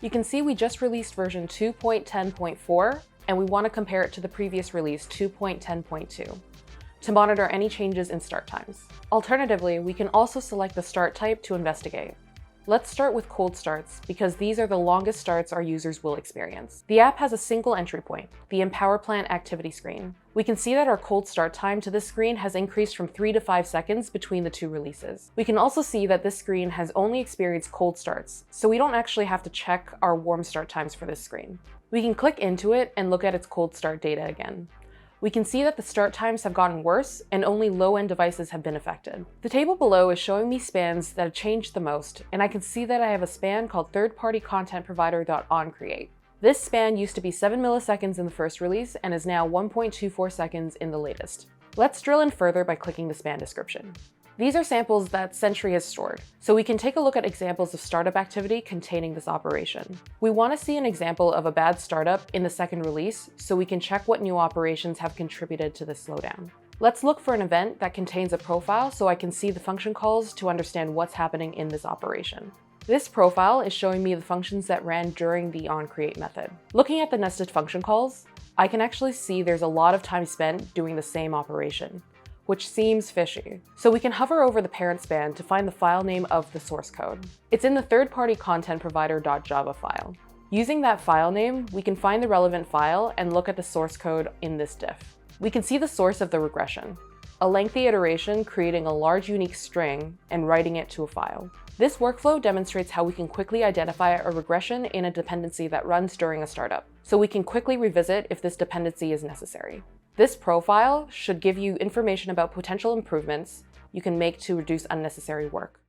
You can see we just released version 2.10.4, and we want to compare it to the previous release 2.10.2 to monitor any changes in start times. Alternatively, we can also select the start type to investigate. Let's start with cold starts, because these are the longest starts our users will experience. The app has a single entry point, the Empower Plant activity screen. We can see that our cold start time to this screen has increased from 3 to 5 seconds between the two releases. We can also see that this screen has only experienced cold starts, so we don't actually have to check our warm start times for this screen. We can click into it and look at its cold start data again. We can see that the start times have gotten worse and only low-end devices have been affected. The table below is showing me spans that have changed the most, and I can see that I have a span called third-party content provider.onCreate. This span used to be 7 milliseconds in the first release and is now 1.24 seconds in the latest. Let's drill in further by clicking the span description. These are samples that Sentry has stored, so we can take a look at examples of startup activity containing this operation. We want to see an example of a bad startup in the second release, so we can check what new operations have contributed to this slowdown. Let's look for an event that contains a profile so I can see the function calls to understand what's happening in this operation. This profile is showing me the functions that ran during the onCreate method. Looking at the nested function calls, I can actually see there's a lot of time spent doing the same operation, which seems fishy. So we can hover over the parent span to find the file name of the source code. It's in the third-party content provider.java file. Using that file name, we can find the relevant file and look at the source code in this diff. We can see the source of the regression, a lengthy iteration creating a large unique string and writing it to a file. This workflow demonstrates how we can quickly identify a regression in a dependency that runs during a startup, so we can quickly revisit if this dependency is necessary. This profile should give you information about potential improvements you can make to reduce unnecessary work.